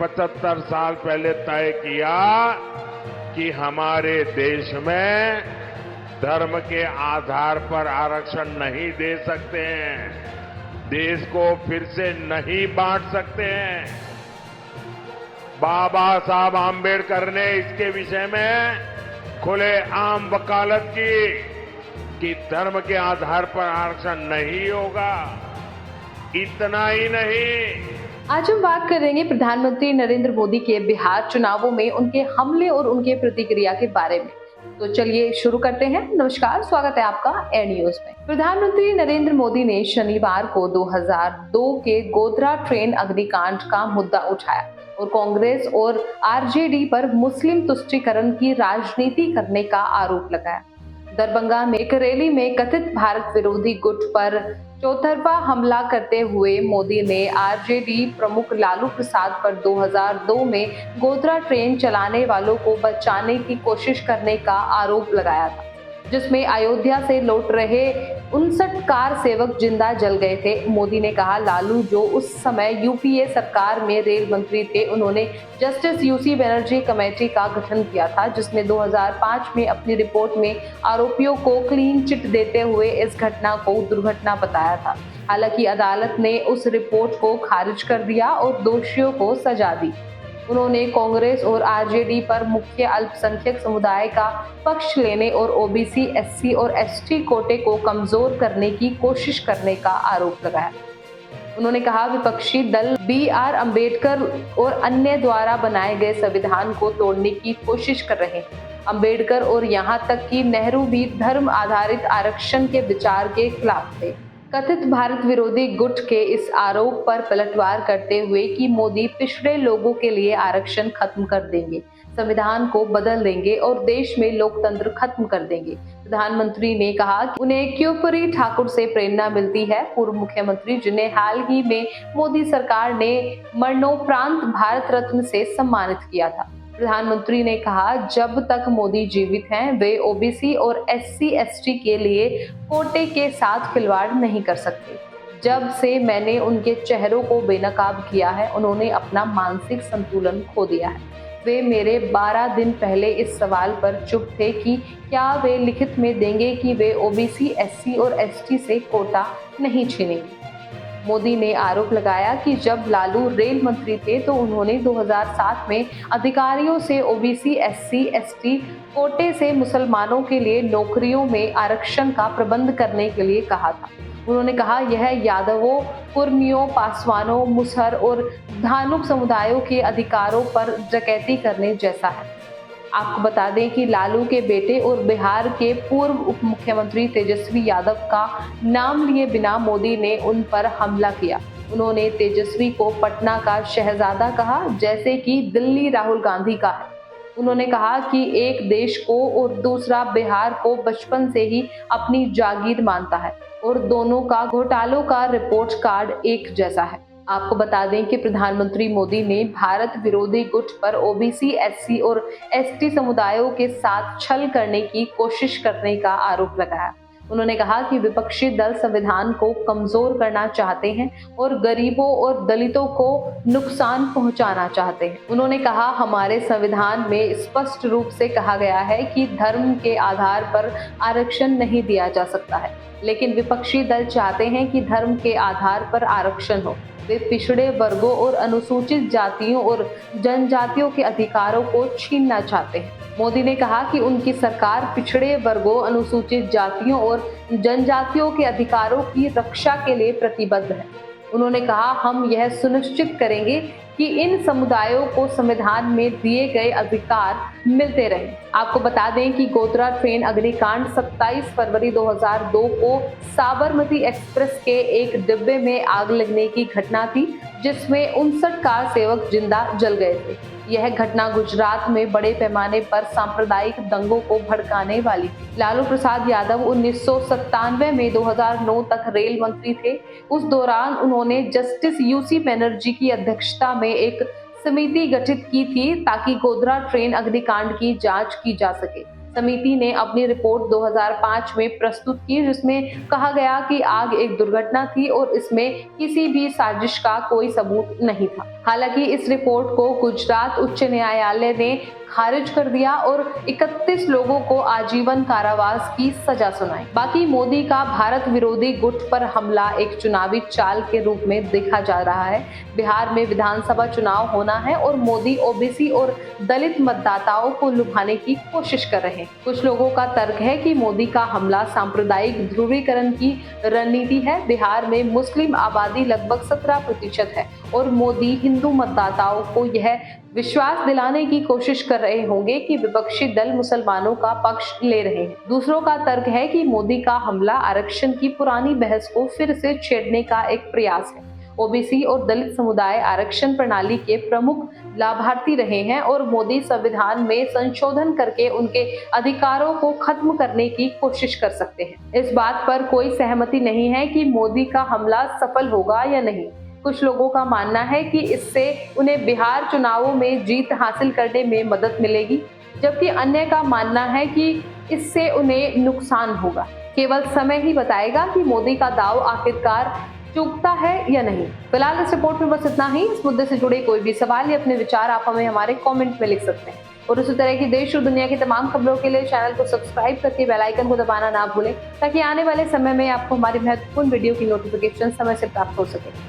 75 साल पहले तय किया कि हमारे देश में धर्म के आधार पर आरक्षण नहीं दे सकते हैं, देश को फिर से नहीं बांट सकते हैं। बाबा साहब आम्बेडकर ने इसके विषय में खुले आम वकालत की कि धर्म के आधार पर आरक्षण नहीं होगा। इतना ही नहीं, आज हम बात करेंगे प्रधानमंत्री नरेंद्र मोदी के बिहार चुनावों में उनके हमले और उनके प्रतिक्रिया के बारे में। तो चलिए शुरू करते हैं। नमस्कार, स्वागत है आपका एयर न्यूज में। प्रधानमंत्री नरेंद्र मोदी ने शनिवार को 2002 के गोधरा ट्रेन अग्निकांड का मुद्दा उठाया और कांग्रेस और आरजेडी पर मुस्लिम तुष्टीकरण की राजनीति करने का आरोप लगाया। दरभंगा में एक रैली में कथित भारत विरोधी गुट पर चौतरफा हमला करते हुए मोदी ने आरजेडी प्रमुख लालू प्रसाद पर 2002 में गोधरा ट्रेन चलाने वालों को बचाने की कोशिश करने का आरोप लगाया था, जिसमें अयोध्या से लौट रहे 59 कार सेवक जिंदा जल गए थे। मोदी ने कहा, लालू जो उस समय यूपीए सरकार में रेल मंत्री थे, उन्होंने जस्टिस यूसी बनर्जी कमेटी का गठन किया था, जिसने 2005 में अपनी रिपोर्ट में आरोपियों को क्लीन चिट देते हुए इस घटना को दुर्घटना बताया था। हालांकि अदालत ने उस रिपोर्ट को खारिज कर दिया और दोषियों को सजा दी। उन्होंने कांग्रेस और आरजेडी पर मुख्य अल्पसंख्यक समुदाय का पक्ष लेने और ओबीसी, एससी और एसटी कोटे को कमजोर करने की कोशिश करने का आरोप लगाया। उन्होंने कहा, विपक्षी दल BR अम्बेडकर और अन्य द्वारा बनाए गए संविधान को तोड़ने की कोशिश कर रहे हैं। अम्बेडकर और यहाँ तक कि नेहरू भी धर्म आधारित आरक्षण के विचार के खिलाफ थे। कथित भारत विरोधी गुट के इस आरोप पर पलटवार करते हुए कि मोदी पिछड़े लोगों के लिए आरक्षण खत्म कर देंगे, संविधान को बदल देंगे और देश में लोकतंत्र खत्म कर देंगे। प्रधानमंत्री ने कहा कि उन्हें कर्पूरी ठाकुर से प्रेरणा मिलती है, पूर्व मुख्यमंत्री जिन्हें हाल ही में मोदी सरकार ने मरणोपरांत भारत रत्न से सम्मानित किया था। प्रधानमंत्री ने कहा, जब तक मोदी जीवित हैं, वे ओबीसी और एससी एसटी के लिए कोटे के साथ खिलवाड़ नहीं कर सकते। जब से मैंने उनके चेहरों को बेनकाब किया है, उन्होंने अपना मानसिक संतुलन खो दिया है। वे मेरे 12 दिन पहले इस सवाल पर चुप थे कि क्या वे लिखित में देंगे कि वे ओबीसी, एससी और एसटी से कोटा नहीं छीनेंगे। मोदी ने आरोप लगाया कि जब लालू रेल मंत्री थे तो उन्होंने 2007 में अधिकारियों से ओबीसी, एससी, एसटी कोटे से मुसलमानों के लिए नौकरियों में आरक्षण का प्रबंध करने के लिए कहा था। उन्होंने कहा, यह यादवों, कुर्मियों, पासवानों, मुसहर और धानुक समुदायों के अधिकारों पर डकैती करने जैसा है। आपको बता दें कि लालू के बेटे और बिहार के पूर्व उप मुख्यमंत्री तेजस्वी यादव का नाम लिए बिना मोदी ने उन पर हमला किया। उन्होंने तेजस्वी को पटना का शहजादा कहा, जैसे कि दिल्ली राहुल गांधी का है। उन्होंने कहा कि एक देश को और दूसरा बिहार को बचपन से ही अपनी जागीर मानता है और दोनों का घोटालों का रिपोर्ट कार्ड एक जैसा है। आपको बता दें कि प्रधानमंत्री मोदी ने भारत विरोधी गुट पर ओबीसी, एससी और एसटी समुदायों के साथ छल करने की कोशिश करने का आरोप लगाया। उन्होंने कहा कि विपक्षी दल संविधान को कमजोर करना चाहते हैं और गरीबों और दलितों को नुकसान पहुंचाना चाहते हैं। उन्होंने कहा, हमारे संविधान में स्पष्ट रूप से कहा गया है कि धर्म के आधार पर आरक्षण नहीं दिया जा सकता है, लेकिन विपक्षी दल चाहते हैं कि धर्म के आधार पर आरक्षण हो। वे पिछड़े वर्गों और अनुसूचित जातियों और जनजातियों के अधिकारों को छीनना चाहते हैं। मोदी ने कहा कि उनकी सरकार पिछड़े वर्गों, अनुसूचित जातियों और जनजातियों के अधिकारों की रक्षा के लिए प्रतिबद्ध है। उन्होंने कहा, हम यह सुनिश्चित करेंगे कि इन समुदायों को संविधान में दिए गए अधिकार मिलते रहें। आपको बता दें कि गोधरा ट्रेन अग्निकांड 27 फरवरी 2002 को साबरमती एक्सप्रेस के एक डिब्बे में आग लगने की घटना थी, जिसमें 59 कार सेवक जिंदा जल गए थे। यह घटना गुजरात में बड़े पैमाने पर सांप्रदायिक दंगों को भड़काने वाली थी। लालू प्रसाद यादव 1997 में 2009 तक रेल मंत्री थे। उस दौरान उन्होंने जस्टिस यूसी बनर्जी की अध्यक्षता में एक समिति गठित की थी ताकि गोधरा ट्रेन अग्निकांड की जांच की जा सके। समिति ने अपनी रिपोर्ट 2005 में प्रस्तुत की, जिसमें कहा गया कि आग एक दुर्घटना थी और इसमें किसी भी साजिश का कोई सबूत नहीं था। हालांकि इस रिपोर्ट को गुजरात उच्च न्यायालय ने खारिज कर दिया और 31 लोगों को आजीवन कारावास की सजा सुनाई। बाकी मोदी का भारत विरोधी गुट पर हमला एक चुनावी चाल के रूप में देखा जा रहा है। बिहार में विधानसभा चुनाव होना है और मोदी ओबीसी और दलित मतदाताओं को लुभाने की कोशिश कर रहे हैं। कुछ लोगों का तर्क है कि मोदी का हमला सांप्रदायिक ध्रुवीकरण की रणनीति है। बिहार में मुस्लिम आबादी लगभग 17% है और मोदी हिंदू मतदाताओं को यह विश्वास दिलाने की कोशिश कर रहे होंगे कि विपक्षी दल मुसलमानों का पक्ष ले रहे हैं। दूसरों का तर्क है कि मोदी का हमला आरक्षण की पुरानी बहस को फिर से छेड़ने का एक प्रयास है। ओबीसी और दलित समुदाय आरक्षण प्रणाली के प्रमुख लाभार्थी रहे हैं और मोदी संविधान में संशोधन करके उनके अधिकारों को खत्म करने की कोशिश कर सकते हैं। इस बात पर कोई सहमति नहीं है कि मोदी का हमला सफल होगा या नहीं। कुछ लोगों का मानना है कि इससे उन्हें बिहार चुनावों में जीत हासिल करने में मदद मिलेगी, जबकि अन्य का मानना है कि इससे उन्हें नुकसान होगा। केवल समय ही बताएगा कि मोदी का दांव आखिरकार चूकता है या नहीं। फिलहाल इस रिपोर्ट में बस इतना ही। इस मुद्दे से जुड़े कोई भी सवाल या अपने विचार आप हमें हमारे कमेंट में लिख सकते हैं और उसी तरह की देश और दुनिया की तमाम खबरों के लिए चैनल को सब्सक्राइब करके बेल आइकन को दबाना ना भूलें, ताकि आने वाले समय में आपको हमारी महत्वपूर्ण वीडियो की नोटिफिकेशन समय से प्राप्त हो सके।